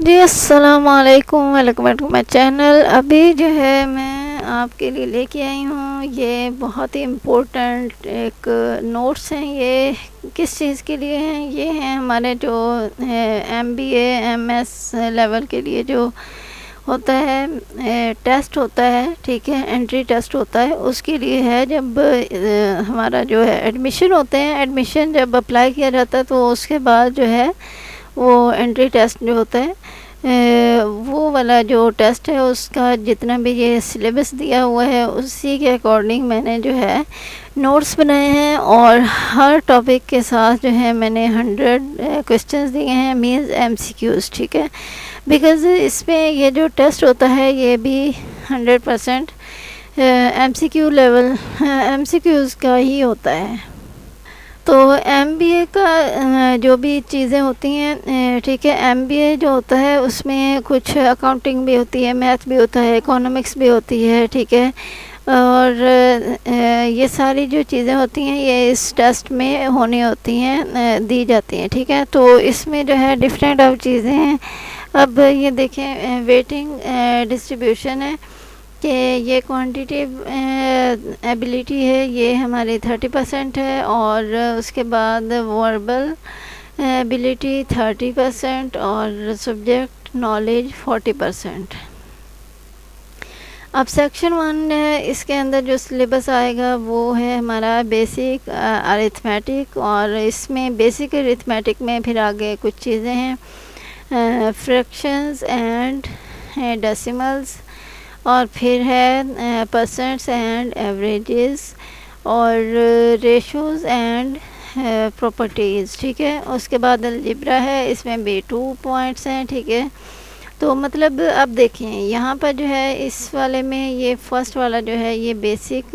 جی السلام علیکم، welcome back to my channel. ابھی جو ہے میں آپ کے لیے لے کے آئی ہوں، یہ بہت ہی امپورٹنٹ ایک نوٹس ہیں۔ یہ کس چیز کے لیے ہیں؟ یہ ہیں ہمارے جو M B A M S level کے لیے جو ہوتا ہے ٹیسٹ ہوتا ہے، ٹھیک ہے، انٹری ٹیسٹ ہوتا ہے، اس کے لیے ہے۔ جب ہمارا جو ہے ایڈمیشن ہوتے ہیں، ایڈمیشن جب اپلائی کیا جاتا ہے تو اس کے بعد جو ہے وہ انٹری ٹیسٹ جو ہوتا ہے وہ والا جو ٹیسٹ ہے، اس کا جتنا بھی یہ سلیبس دیا ہوا ہے اسی کے اکارڈنگ میں نے جو ہے نوٹس بنائے ہیں، اور ہر ٹاپک کے ساتھ جو ہے میں نے 100 کوسچنز دیے ہیں، مینز ایم سی کیوز، ٹھیک ہے، بیکاز اس میں یہ جو ٹیسٹ ہوتا ہے یہ بھی 100% M C Q level M C Qs کا ہی ہوتا ہے۔ تو ایم بی اے کا جو بھی چیزیں ہوتی ہیں، ٹھیک ہے، ایم بی اے جو ہوتا ہے اس میں کچھ اکاؤنٹنگ بھی ہوتی ہے، میتھ بھی ہوتا ہے، اکونومکس بھی ہوتی ہے، ٹھیک ہے، اور یہ ساری جو چیزیں ہوتی ہیں یہ اس ٹیسٹ میں ہونی ہوتی ہیں، دی جاتی ہیں، ٹھیک ہے۔ تو اس میں جو ہے ڈفرینٹ اب چیزیں ہیں۔ اب یہ دیکھیں ویٹنگ ڈسٹریبیوشن ہے کہ یہ کوانٹیٹیو ایبیلیٹی ہے، یہ ہماری 30% ہے، اور اس کے بعد وربل ایبیلیٹی 30% اور سبجیکٹ نالج 40%۔ اب سیکشن 1 اس کے اندر جو سلیبس آئے گا وہ ہے ہمارا بیسک ارتھمیٹک، اور اس میں بیسک ارتھمیٹک میں پھر آگے کچھ چیزیں ہیں، فریکشنز اینڈ ڈیسیملز، اور پھر ہے پرسنٹس اینڈ ایوریجز، اور ریشوز اینڈ پراپرٹیز، ٹھیک ہے۔ اس کے بعد الجبرا ہے، اس میں بھی 2 پوائنٹس ہیں، ٹھیک ہے۔ تو مطلب اب دیکھیں یہاں پر جو ہے اس والے میں یہ فرسٹ والا جو ہے یہ بیسک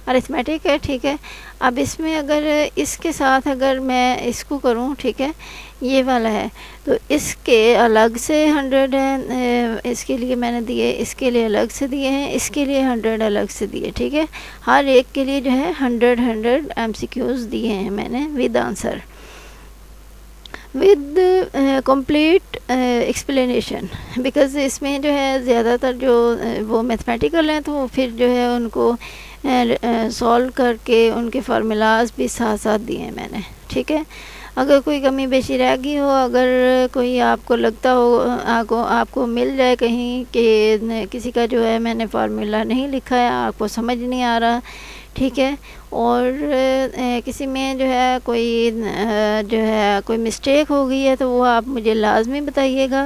ارتھمیٹک ہے، ٹھیک ہے۔ اب اس میں اگر اس کے ساتھ اگر میں اس کو کروں، ٹھیک ہے، یہ والا ہے تو اس کے الگ سے 100 ہیں، اس کے لیے میں نے دیے، اس کے لیے الگ سے دیے ہیں، اس کے لیے 100 الگ سے دیے، ٹھیک ہے۔ ہر ایک کے لیے جو ہے 100 ایم سی کیوز دیے ہیں میں نے with answer, with complete explanation, because اس میں جو ہے زیادہ تر جو وہ میتھمیٹیکل ہیں تو پھر جو ہے ان کو سولو کر کے ان کے فارمولاز بھی ساتھ ساتھ دیے ہیں میں نے، ٹھیک ہے۔ اگر کوئی کمی بیشی رہ گئی ہو، اگر کوئی آپ کو لگتا ہو آپ کو مل جائے کہیں کہ کسی کا جو ہے میں نے فارمولا نہیں لکھا ہے، آپ کو سمجھ نہیں آ رہا، ٹھیک ہے، اور کسی میں جو ہے کوئی مسٹیک ہو گئی ہے تو وہ آپ مجھے لازمی بتائیے گا۔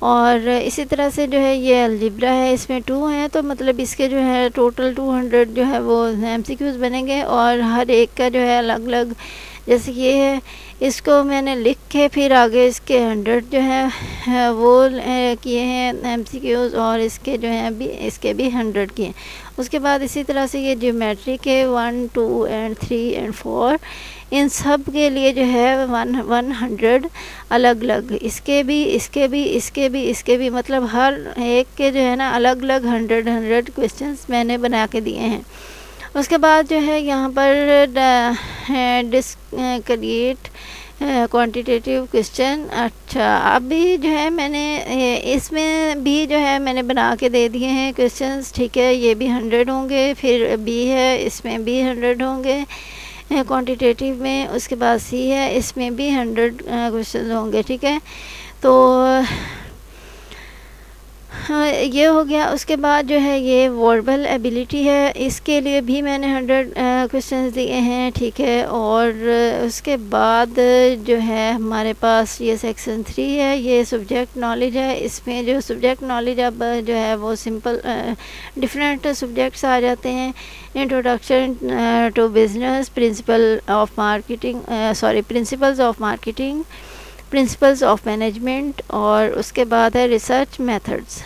اور اسی طرح سے جو ہے یہ الجبرا ہے، اس میں 2 ہیں تو مطلب اس کے جو ہے ٹوٹل 200 جو ہے وہ ایم سی کیوز بنیں گے، اور ہر ایک کا جو ہے الگ الگ، جیسے یہ ہے اس کو میں نے لکھ کے پھر آگے اس کے 100 جو ہے وہ کیے ہیں ایم سی کیوز، اور اس کے جو ہیں اس کے بھی 100 کیے ہیں۔ اس کے بعد اسی طرح سے یہ جیومیٹرک ہے 1 2 اینڈ 3 اینڈ 4، ان سب کے لیے جو ہے 100 الگ الگ، اس کے بھی اس کے بھی اس کے بھی اس کے بھی، مطلب ہر ایک کے جو ہے نا الگ الگ 100 کوسچنس میں نے بنا کے دیے ہیں۔ اس کے بعد جو ہے یہاں پر ڈسکریٹ کوانٹیٹیو کوسچن، اچھا ابھی جو ہے میں نے اس میں بھی جو ہے میں نے بنا کے دے دیے ہیں کوسچنس، ٹھیک ہے، یہ بھی 100 ہوں گے، پھر بی ہے اس میں بھی 100 ہوں گے کوانٹیٹیو میں، اس کے بعد سی ہے اس میں بھی 100 کوسچنز ہوں گے، ٹھیک ہے۔ تو یہ ہو گیا۔ اس کے بعد جو ہے یہ وربل ایبیلیٹی ہے، اس کے لیے بھی میں نے 100 کوسچنز دیے ہیں، ٹھیک ہے۔ اور اس کے بعد جو ہے ہمارے پاس یہ سیکشن 3 ہے، یہ سبجیکٹ نالج ہے، اس میں جو سبجیکٹ نالج اب جو ہے وہ سمپل ڈفرینٹ سبجیکٹس آ جاتے ہیں، introduction to business, principles of marketing, principles of management, اور اس کے بعد ہے ریسرچ میتھڈز،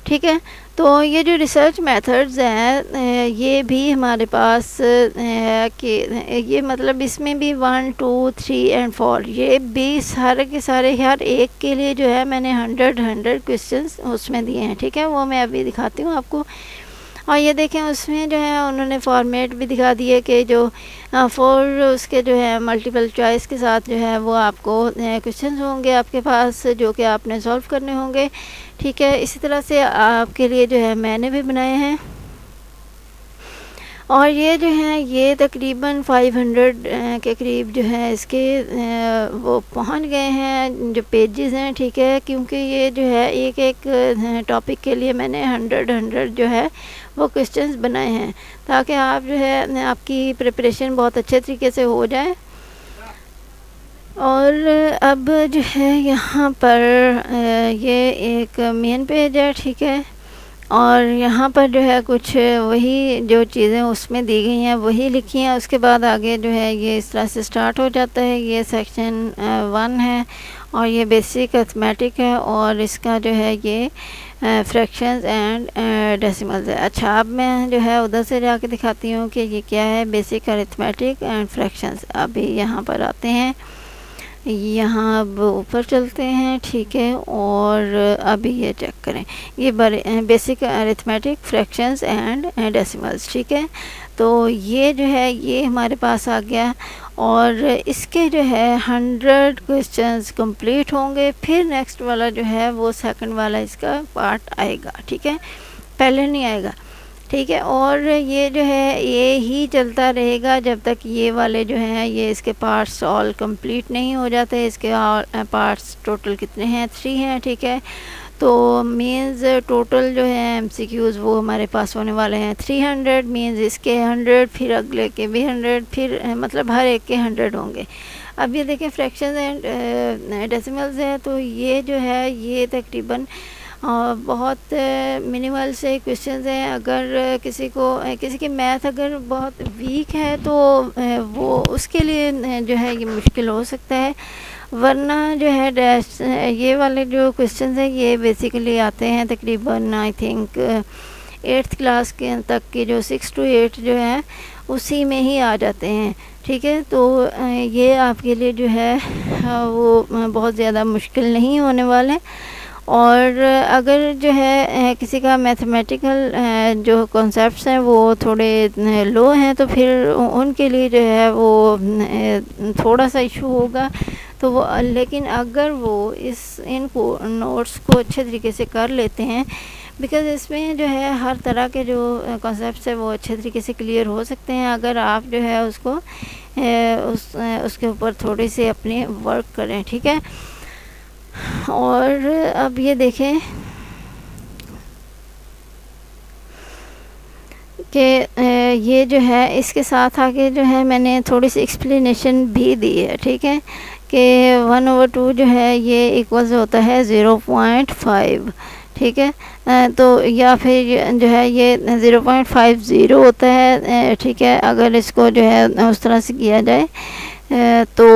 ٹھیک ہے۔ تو یہ جو ریسرچ میتھڈز ہیں یہ بھی ہمارے پاس ہے کہ یہ مطلب اس میں بھی 1 2 3 اینڈ 4، یہ بھی سارے کے سارے ہر ایک کے لیے جو ہے میں نے 100 کوسچنس اس میں دیے ہیں، ٹھیک ہے، وہ میں ابھی دکھاتی ہوں آپ کو۔ اور یہ دیکھیں اس میں جو ہے انہوں نے فارمیٹ بھی دکھا دیے کہ جو فور اس کے جو ہے ملٹیپل چوائس کے ساتھ جو ہے وہ آپ کو کویشچنز ہوں گے آپ کے پاس جو کہ آپ نے سولو کرنے ہوں گے. ٹھیک ہے، اسی طرح سے آپ کے لیے جو ہے میں نے بھی بنائے ہیں، اور یہ جو ہیں یہ تقریباً 500 کے قریب جو ہے اس کے وہ پہنچ گئے ہیں جو پیجز ہیں. ٹھیک ہے، کیونکہ یہ جو ہے ایک ایک ٹاپک کے لیے میں نے 100 جو ہے وہ کویشچنز بنائے ہیں تاکہ آپ جو ہے آپ کی پریپریشن بہت اچھے طریقے سے ہو جائے. اور اب جو ہے یہاں پر یہ ایک مین پیج ہے. ٹھیک ہے، اور یہاں پر جو ہے کچھ وہی جو چیزیں اس میں دی گئی ہیں وہی لکھی ہیں. اس کے بعد آگے جو ہے یہ اس طرح سے سٹارٹ ہو جاتا ہے. یہ سیکشن 1 ہے اور یہ بیسک ارتھمیٹک ہے، اور اس کا جو ہے یہ فریکشنز اینڈ ڈیسیملز ہے. اچھا، اب میں جو ہے ادھر سے جا کے دکھاتی ہوں کہ یہ کیا ہے بیسک ارتھمیٹک اینڈ فریکشنز. ابھی یہاں پر آتے ہیں، یہاں اب اوپر چلتے ہیں. ٹھیک ہے، اور ابھی یہ چیک کریں، یہ بیسک ارتھمیٹک فریکشنز اینڈ ڈیسیملز. ٹھیک ہے، تو یہ جو ہے یہ ہمارے پاس آ گیا، اور اس کے جو ہے 100 کویشچنز کمپلیٹ ہوں گے. پھر نیکسٹ والا جو ہے وہ سیکنڈ والا اس کا پارٹ آئے گا. ٹھیک ہے، پہلے نہیں آئے گا. ٹھیک ہے، اور یہ جو ہے یہ ہی چلتا رہے گا جب تک یہ والے جو ہیں یہ اس کے پارٹس آل کمپلیٹ نہیں ہو جاتے. اس کے پارٹس ٹوٹل کتنے ہیں؟ 3 ہیں. ٹھیک ہے، تو مینز ٹوٹل جو ہے ایم سی کیوز وہ ہمارے پاس ہونے والے ہیں 300. مینز اس کے 100، پھر اگلے کے بھی 100، پھر مطلب ہر ایک کے 100 ہوں گے. اب یہ دیکھیں فریکشنز اینڈ ڈیسیملز ہے، تو یہ جو ہے یہ تقریباً بہت منیمل سے کویشچنز ہیں. اگر کسی کی میتھ اگر بہت ویک ہے تو وہ اس کے لیے جو ہے یہ مشکل ہو سکتا ہے، ورنہ جو ہے یہ والے جو کویشچنز ہیں یہ بیسیکلی آتے ہیں تقریباً آئی تھنک 8th کلاس کے تک کی جو 6 to 8 جو ہے اسی میں ہی آ جاتے ہیں. ٹھیک ہے، تو یہ آپ کے لیے جو ہے وہ بہت زیادہ مشکل نہیں ہونے والے. اور اگر جو ہے کسی کا میتھمیٹیکل جو کانسیپٹس ہیں وہ تھوڑے لو ہیں تو پھر ان کے لیے جو ہے وہ تھوڑا سا ایشو ہوگا. تو وہ لیکن اگر وہ ان کو نوٹس کو اچھے طریقے سے کر لیتے ہیں، بیکاز اس میں جو ہے ہر طرح کے جو کانسیپٹس ہیں وہ اچھے طریقے سے کلیئر ہو سکتے ہیں اگر آپ جو ہے اس کو اس کے اوپر تھوڑی سی اپنی ورک کریں. ٹھیک ہے، اور اب یہ دیکھیں کہ یہ جو ہے اس کے ساتھ آگے جو ہے میں نے تھوڑی سی ایکسپلینیشن بھی دی ہے. ٹھیک ہے، کہ 1/2 جو ہے یہ ایکولز ہوتا ہے 0.5. ٹھیک ہے، تو یا پھر جو ہے یہ 0.50 ہوتا ہے. ٹھیک ہے، اگر اس کو جو ہے اس طرح سے کیا جائے تو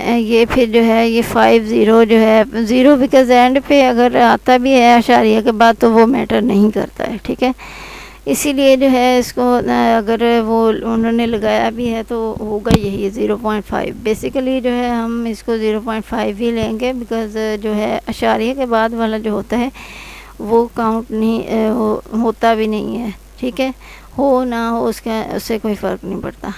یہ پھر جو ہے یہ 50 جو ہے 0 بیکاز اینڈ پہ اگر آتا بھی ہے اشاریہ کے بعد تو وہ میٹر نہیں کرتا ہے. ٹھیک ہے، اسی لیے جو ہے اس کو اگر وہ انہوں نے لگایا بھی ہے تو ہوگا یہی 0.5. بیسیکلی جو ہے ہم اس کو 0.5 ہی لیں گے بیکاز جو ہے اشاریہ کے بعد والا جو ہوتا ہے وہ کاؤنٹ نہیں ہوتا بھی نہیں ہے. ٹھیک ہے، ہو نہ ہو اس سے کوئی فرق نہیں پڑتا.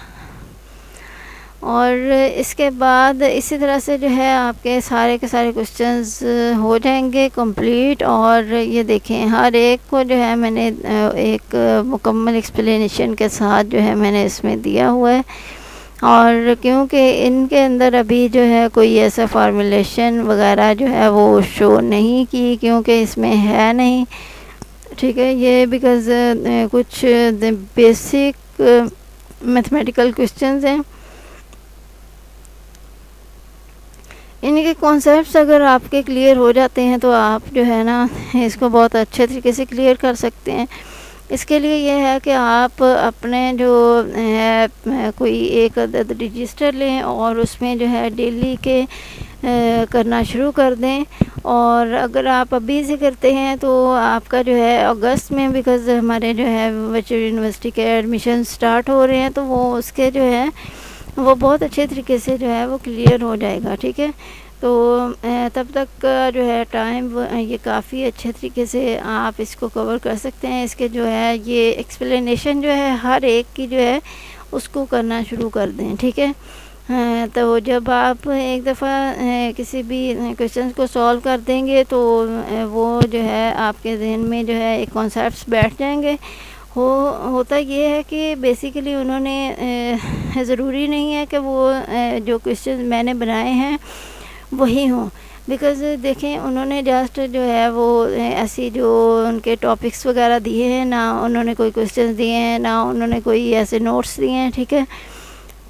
اور اس کے بعد اسی طرح سے جو ہے آپ کے سارے کویشچنز ہو جائیں گے کمپلیٹ. اور یہ دیکھیں ہر ایک کو جو ہے میں نے ایک مکمل ایکسپلینیشن کے ساتھ جو ہے میں نے اس میں دیا ہوا ہے. اور کیونکہ ان کے اندر ابھی جو ہے کوئی ایسا فارمولیشن وغیرہ جو ہے وہ شو نہیں کی کیونکہ اس میں ہے نہیں. ٹھیک ہے، یہ بیکاز کچھ بیسک میتھمیٹیکل کویشچنز ہیں، ان کے کانسیپٹس اگر آپ کے کلیئر ہو جاتے ہیں تو آپ جو ہے نا اس کو بہت اچھے طریقے سے کلیئر کر سکتے ہیں. اس کے لیے یہ ہے کہ آپ اپنے جو ہے کوئی ایک عدد رجسٹر لیں اور اس میں جو ہے ڈیلی کے کرنا شروع کر دیں. اور اگر آپ ابھی سے کرتے ہیں تو آپ کا جو ہے اگست میں بیکاز ہمارے جو ہے بچے یونیورسٹی کے ایڈمیشن سٹارٹ ہو رہے ہیں تو وہ اس کے جو ہے وہ بہت اچھے طریقے سے جو ہے وہ کلیئر ہو جائے گا. ٹھیک ہے، تو تب تک کا جو ہے ٹائم یہ کافی اچھے طریقے سے آپ اس کو کور کر سکتے ہیں. اس کے جو ہے یہ ایکسپلینیشن جو ہے ہر ایک کی جو ہے اس کو کرنا شروع کر دیں, ٹھیک ہے. تو جب آپ ایک دفعہ کسی بھی کویشچنس کو سولو کر دیں گے تو وہ جو ہے آپ کے ذہن میں جو ہے ایک کانسیپٹس بیٹھ جائیں گے. ہوتا یہ ہے کہ بیسیکلی انہوں نے ضروری نہیں ہے کہ وہ جو کویشچن میں نے بنائے ہیں وہی ہوں, بیکاز دیکھیں انہوں نے جسٹ جو ہے وہ ایسی جو ان کے ٹاپکس وغیرہ دیے ہیں, نہ انہوں نے کوئی کویشچنس دیے ہیں, نہ انہوں نے کوئی ایسے نوٹس دیے ہیں, ٹھیک ہے.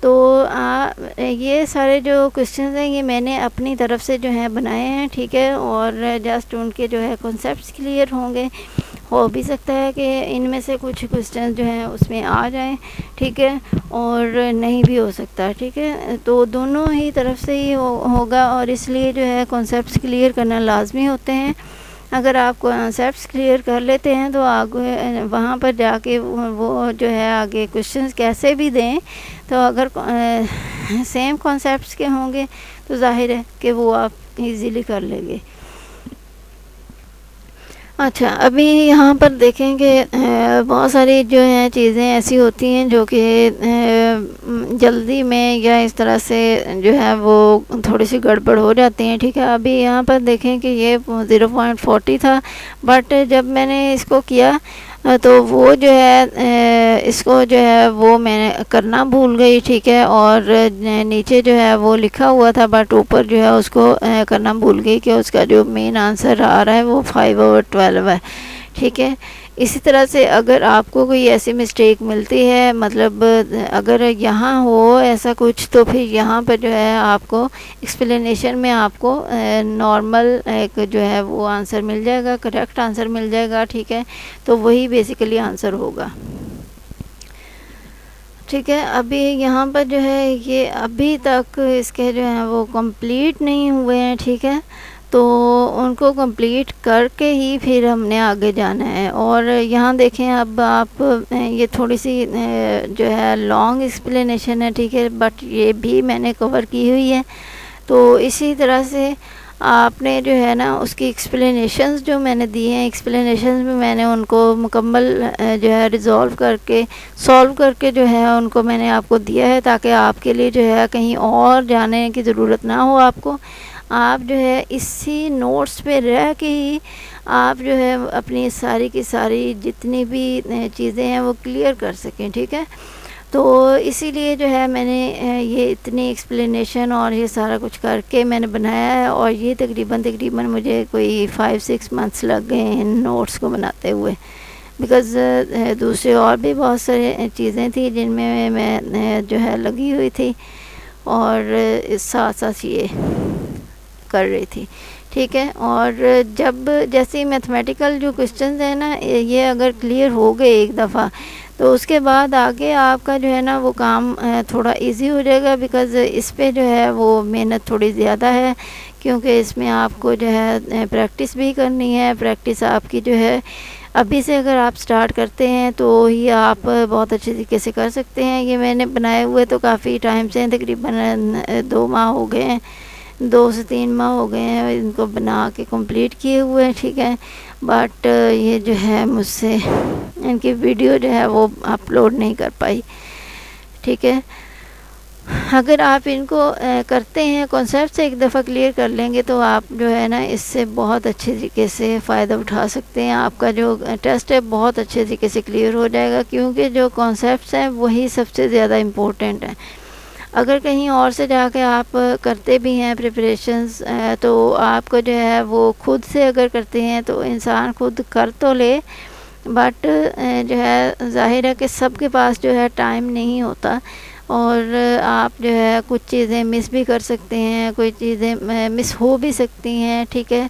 تو یہ سارے جو کویشچنز ہیں یہ میں نے اپنی طرف سے جو ہیں بنائے ہیں, ٹھیک ہے. اور جسٹ ان کے جو ہے کنسیپٹس کلیئر ہوں گے. ہو بھی سکتا ہے کہ ان میں سے کچھ کویشچنز جو ہیں اس میں آ جائیں, ٹھیک ہے, اور نہیں بھی ہو سکتا, ٹھیک ہے. تو دونوں ہی طرف سے ہی ہوگا, اور اس لیے جو ہے کنسیپٹس کلیئر کرنا لازمی ہوتے ہیں. اگر آپ کنسیپٹس کلیئر کر لیتے ہیں تو آگے وہاں پر جا کے وہ جو ہے آگے کویشچنز کیسے بھی دیں, تو اگر سیم کنسیپٹس کے ہوں گے تو ظاہر ہے کہ وہ آپ ایزیلی کر لیں گے. اچھا, ابھی یہاں پر دیکھیں کہ بہت ساری جو ہیں چیزیں ایسی ہوتی ہیں جو کہ جلدی میں یا اس طرح سے جو ہے وہ تھوڑی سی گڑبڑ ہو جاتی ہیں, ٹھیک ہے. ابھی یہاں پر دیکھیں کہ یہ 0.40 تھا, بٹ جب میں نے اس کو کیا تو وہ جو ہے اس کو جو ہے وہ میں نے کرنا بھول گئی, ٹھیک ہے. اور نیچے جو ہے وہ لکھا ہوا تھا, بٹ اوپر جو ہے اس کو کرنا بھول گئی کہ اس کا جو مین آنسر آ رہا ہے وہ 5/12 ہے, ٹھیک ہے. اسی طرح سے اگر آپ کو کوئی ایسی مسٹیک ملتی ہے, مطلب اگر یہاں ہو ایسا کچھ, تو پھر یہاں پر جو ہے آپ کو ایکسپلینیشن میں آپ کو نارمل ایک جو ہے وہ آنسر مل جائے گا, کریکٹ آنسر مل جائے گا, ٹھیک ہے. تو وہی بیسیکلی آنسر ہوگا, ٹھیک ہے. ابھی یہاں پر جو ہے یہ ابھی تک اس کے جو ہیں وہ کمپلیٹ نہیں ہوئے ہیں, ٹھیک ہے. تو ان کو کمپلیٹ کر کے ہی پھر ہم نے آگے جانا ہے. اور یہاں دیکھیں اب آپ یہ تھوڑی سی جو ہے لانگ ایکسپلینیشن ہے, ٹھیک ہے, بٹ یہ بھی میں نے کور کی ہوئی ہے. تو اسی طرح سے آپ نے جو ہے نا اس کی ایکسپلینیشنز جو میں نے دی ہیں, ایکسپلینیشنز میں میں نے ان کو مکمل جو ہے سولو کر کے جو ہے ان کو میں نے آپ کو دیا ہے, تاکہ آپ کے لیے جو ہے کہیں اور جانے کی ضرورت نہ ہو. آپ کو آپ جو ہے اسی نوٹس پہ رہ کے ہی آپ جو ہے اپنی ساری کی ساری جتنی بھی چیزیں ہیں وہ کلیئر کر سکیں, ٹھیک ہے. تو اسی لیے جو ہے میں نے یہ اتنی ایکسپلینیشن اور یہ سارا کچھ کر کے میں نے بنایا ہے. اور یہ تقریباً مجھے کوئی 5-6 منتھس لگ گئے ہیں ان نوٹس کو بناتے ہوئے, بیکاز دوسرے اور بھی بہت سارے چیزیں تھیں جن میں میں جو ہے لگی ہوئی تھی, اور اس ساتھ ساتھ یہ کر رہی تھی, ٹھیک ہے. اور جب جیسے میتھمیٹیکل جو کویشچنز ہیں نا, یہ اگر کلیئر ہو گئے ایک دفعہ, تو اس کے بعد آگے آپ کا جو ہے نا وہ کام تھوڑا ایزی ہو جائے گا, بیکاز اس پہ جو ہے وہ محنت تھوڑی زیادہ ہے, کیونکہ اس میں آپ کو جو ہے پریکٹس بھی کرنی ہے. پریکٹس آپ کی جو ہے ابھی سے اگر آپ سٹارٹ کرتے ہیں تو ہی آپ بہت اچھے طریقے سے کر سکتے ہیں. یہ میں نے بنائے ہوئے تو کافی ٹائم سے, تقریباً 2 ماہ ہو گئے ہیں, 2 سے 3 ماہ ہو گئے ہیں ان کو بنا کے کمپلیٹ کیے ہوئے ہیں, ٹھیک ہے. بٹ یہ جو ہے مجھ سے ان کی ویڈیو جو ہے وہ اپلوڈ نہیں کر پائی, ٹھیک ہے. اگر آپ ان کو کرتے ہیں, کنسیپٹ سے ایک دفعہ کلیئر کر لیں گے, تو آپ جو ہے نا اس سے بہت اچھے طریقے سے فائدہ اٹھا سکتے ہیں. آپ کا جو ٹیسٹ ہے بہت اچھے طریقے سے کلیئر ہو جائے گا, کیونکہ جو کانسیپٹس ہیں وہی سب سے زیادہ امپورٹنٹ ہیں. اگر کہیں اور سے جا کے آپ کرتے بھی ہیں پریپریشنز, تو آپ کو جو ہے وہ خود سے اگر کرتے ہیں تو انسان خود کر تو لے, بٹ جو ہے ظاہر ہے کہ سب کے پاس جو ہے ٹائم نہیں ہوتا, اور آپ جو ہے کچھ چیزیں مس بھی کر سکتے ہیں, کوئی چیزیں مس ہو بھی سکتی ہیں, ٹھیک ہے.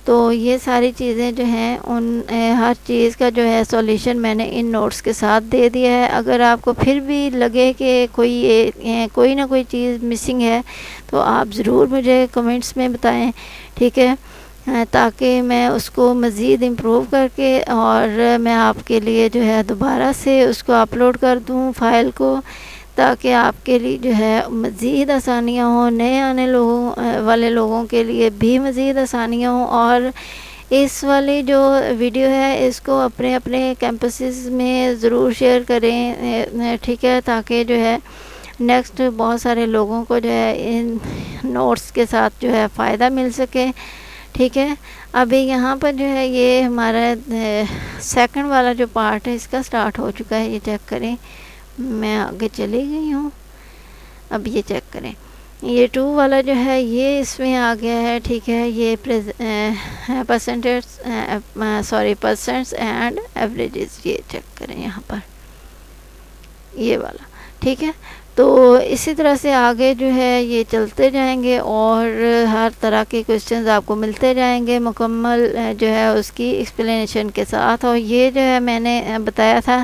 تو یہ ساری چیزیں جو ہیں ان ہر چیز کا جو ہے سولیوشن میں نے ان نوٹس کے ساتھ دے دیا ہے. اگر آپ کو پھر بھی لگے کہ کوئی نہ کوئی چیز مسنگ ہے, تو آپ ضرور مجھے کمنٹس میں بتائیں, ٹھیک ہے, تاکہ میں اس کو مزید امپروو کر کے اور میں آپ کے لیے جو ہے دوبارہ سے اس کو اپلوڈ کر دوں فائل کو, تاکہ آپ کے لیے جو ہے مزید آسانیاں ہوں، نئے آنے والے لوگوں کے لیے بھی مزید آسانیاں ہوں۔ اور اس والی جو ویڈیو ہے اس کو اپنے اپنے کیمپسز میں ضرور شیئر کریں، ٹھیک ہے، تاکہ جو ہے نیکسٹ بہت سارے لوگوں کو جو ہے ان نوٹس کے ساتھ جو ہے فائدہ مل سکے، ٹھیک ہے۔ ابھی یہاں پر جو ہے یہ ہمارا سیکنڈ والا جو پارٹ ہے اس کا سٹارٹ ہو چکا ہے، یہ چیک کریں، میں آگے چلی گئی ہوں، اب یہ چیک کریں، یہ 2 والا جو ہے یہ اس میں آ گیا ہے، ٹھیک ہے۔ یہ پرسنٹس اینڈ ایوریجز، یہ چیک کریں یہاں پر، یہ والا، ٹھیک ہے۔ تو اسی طرح سے آگے جو ہے یہ چلتے جائیں گے اور ہر طرح کے کوسچنز آپ کو ملتے جائیں گے مکمل جو ہے اس کی ایکسپلینیشن کے ساتھ۔ اور یہ جو ہے میں نے بتایا تھا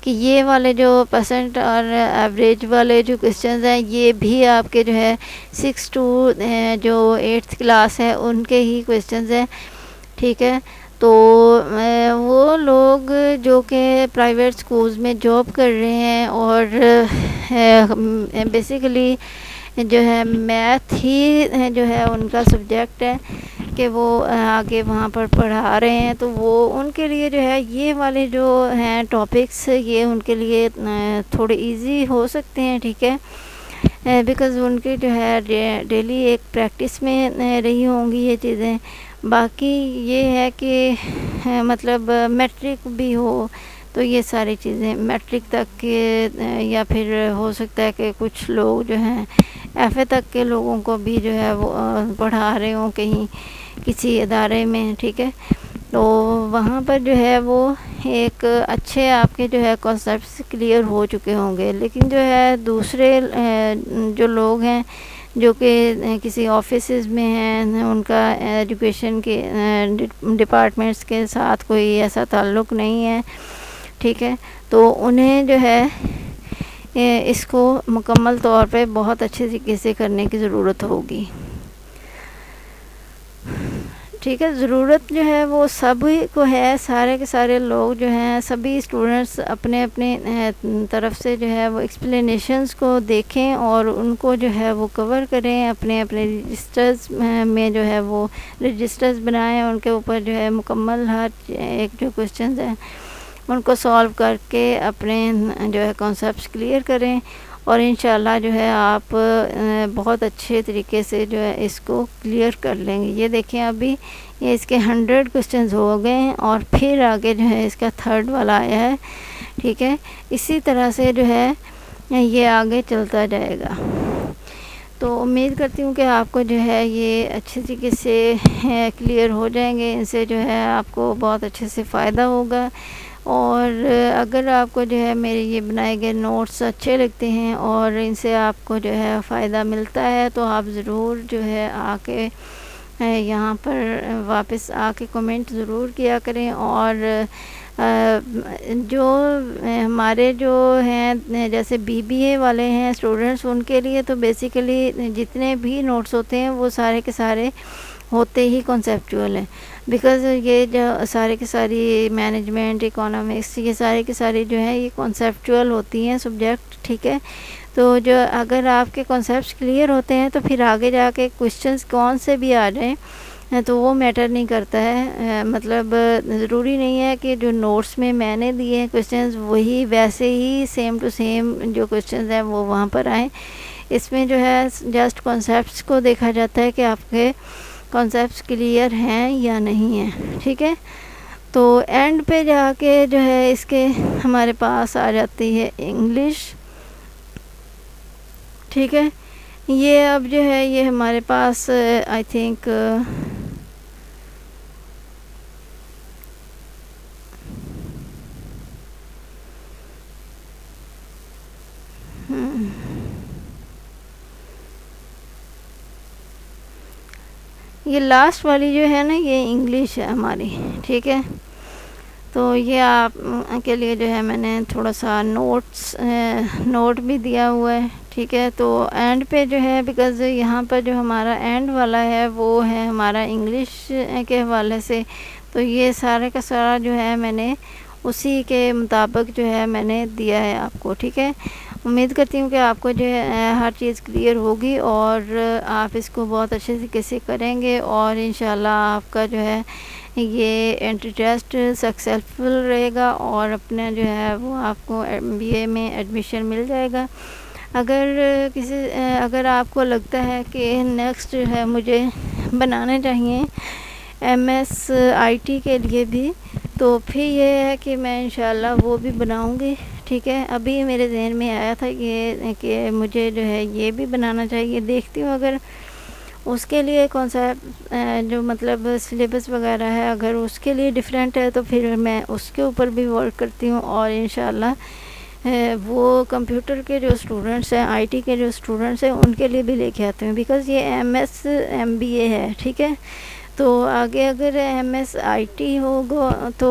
کہ یہ والے جو پرسنٹ اور ایوریج والے جو کوسچنز ہیں یہ بھی آپ کے جو ہے 6 to جو 8th کلاس ہے ان کے ہی کوسچنز ہیں، ٹھیک ہے۔ تو وہ لوگ جو کہ پرائیویٹ سکولز میں جاب کر رہے ہیں اور بیسیکلی جو ہے میتھ ہی جو ہے ان کا سبجیکٹ ہے کہ وہ آگے وہاں پر پڑھا رہے ہیں، تو وہ ان کے لیے جو ہے یہ والے جو ہیں ٹاپکس یہ ان کے لیے تھوڑے ایزی ہو سکتے ہیں، ٹھیک ہے، بیکاز ان کے جو ہے ڈیلی ایک پریکٹس میں رہی ہوں گی یہ چیزیں۔ باقی یہ ہے کہ مطلب میٹرک بھی ہو تو یہ ساری چیزیں میٹرک تک کے، یا پھر ہو سکتا ہے کہ کچھ لوگ جو ہیں ایف اے تک کے لوگوں کو بھی جو ہے وہ پڑھا رہے ہوں کہیں کسی ادارے میں، ٹھیک ہے۔ تو وہاں پر جو ہے وہ ایک اچھے آپ کے جو ہے کانسیپٹس کلیئر ہو چکے ہوں گے۔ لیکن جو ہے دوسرے جو لوگ ہیں جو کہ کسی آفیسز میں ہیں، ان کا ایجوکیشن کے ڈپارٹمنٹس کے ساتھ کوئی ایسا تعلق نہیں ہے، ٹھیک ہے، تو انہیں جو ہے اس کو مکمل طور پہ بہت اچھے طریقے سے کرنے کی ضرورت ہوگی، ٹھیک ہے۔ ضرورت جو ہے وہ سبھی کو ہے، سارے کے سارے لوگ جو ہیں سبھی اسٹوڈنٹس اپنے اپنے طرف سے جو ہے وہ ایکسپلینیشنز کو دیکھیں اور ان کو جو ہے وہ کور کریں، اپنے اپنے رجسٹرز میں جو ہے وہ رجسٹرز بنائیں، ان کے اوپر جو ہے مکمل ہر ایک جو کوسچنز ہیں ان کو سالو کر کے اپنے جو ہے کانسیپٹس کلیئر کریں، اور انشاءاللہ جو ہے آپ بہت اچھے طریقے سے جو ہے اس کو کلیئر کر لیں گے۔ یہ دیکھیں ابھی یہ اس کے 100 کوسچنز ہو گئے ہیں اور پھر آگے جو ہے اس کا 3rd والا آیا ہے، ٹھیک ہے۔ اسی طرح سے جو ہے یہ آگے چلتا جائے گا۔ تو امید کرتی ہوں کہ آپ کو جو ہے یہ اچھے طریقے سے کلیئر ہو جائیں گے، ان سے جو ہے آپ کو بہت اچھے سے فائدہ ہوگا۔ اور اگر آپ کو جو ہے میرے یہ بنائے گئے نوٹس اچھے لگتے ہیں اور ان سے آپ کو جو ہے فائدہ ملتا ہے تو آپ ضرور جو ہے آ کے یہاں پر واپس آ کے کمنٹ ضرور کیا کریں۔ اور جو ہمارے جو ہیں جیسے BBA والے ہیں اسٹوڈنٹس، ان کے لیے تو بیسیکلی جتنے بھی نوٹس ہوتے ہیں وہ سارے کے سارے ہوتے ہی کنسیپچول ہیں، بیکاز یہ جو سارے کے ساری مینجمنٹ، اکانومکس، یہ سارے کے ساری جو ہیں یہ کنسیپچول ہوتی ہیں سبجیکٹ، ٹھیک ہے۔ تو جو اگر آپ کے کنسیپٹس کلیئر ہوتے ہیں تو پھر آگے جا کے کوسچنس کون سے بھی آ جائیں تو وہ میٹر نہیں کرتا ہے، مطلب ضروری نہیں ہے کہ جو نوٹس میں نے دیے ہیں کوسچنز وہی ویسے ہی سیم ٹو سیم جو کوسچنز ہیں وہ وہاں پر آئیں۔ اس میں جو ہے جسٹ کنسیپٹس کو دیکھا جاتا ہے کہ آپ کے کانسیپٹس کلیئر ہیں یا نہیں ہیں، ٹھیک ہے۔ تو اینڈ پہ جا کے جو ہے اس کے ہمارے پاس آ جاتی ہے انگلش، ٹھیک ہے۔ یہ اب جو ہے یہ ہمارے پاس آئی تھنک یہ لاسٹ والی جو ہے نا یہ انگلش ہے ہماری، ٹھیک ہے۔ تو یہ آپ کے لیے جو ہے میں نے تھوڑا سا نوٹ بھی دیا ہوا ہے، ٹھیک ہے۔ تو اینڈ پہ جو ہے بیکاز یہاں پر جو ہمارا اینڈ والا ہے وہ ہے ہمارا انگلش کے حوالے سے، تو یہ سارے کا سارا جو ہے میں نے اسی کے مطابق جو ہے میں نے دیا ہے آپ کو، ٹھیک ہے۔ امید کرتی ہوں کہ آپ کو جو ہے ہر چیز کلیئر ہوگی اور آپ اس کو بہت اچھے طریقے سے کریں گے، اور انشاءاللہ آپ کا جو ہے یہ انٹری ٹیسٹ سکسیسفل رہے گا اور اپنا جو ہے وہ آپ کو MBA میں ایڈمیشن مل جائے گا۔ اگر آپ کو لگتا ہے کہ نیکسٹ جو ہے مجھے بنانے چاہیے MS IT کے لیے بھی، تو پھر یہ ہے کہ میں انشاءاللہ وہ بھی بناؤں گی، ٹھیک ہے۔ ابھی میرے ذہن میں آیا تھا کہ مجھے جو ہے یہ بھی بنانا چاہیے، دیکھتی ہوں اگر اس کے لیے کون سا جو مطلب سلیبس وغیرہ ہے، اگر اس کے لیے ڈیفرینٹ ہے تو پھر میں اس کے اوپر بھی ورک کرتی ہوں، اور انشاءاللہ وہ کمپیوٹر کے جو اسٹوڈنٹس ہیں، IT کے جو اسٹوڈنٹس ہیں، ان کے لیے بھی لے کے آتے ہیں، بیکاز یہ MBA ہے، ٹھیک ہے۔ تو آگے اگر MSIT ہوگا تو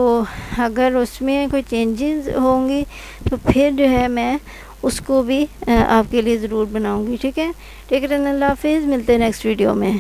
اگر اس میں کوئی چینجز ہوں گی تو پھر جو ہے میں اس کو بھی آپ کے لیے ضرور بناؤں گی، ٹھیک ہے۔ ٹھیک ہے، اللہ حافظ، ملتے ہیں نیکسٹ ویڈیو میں۔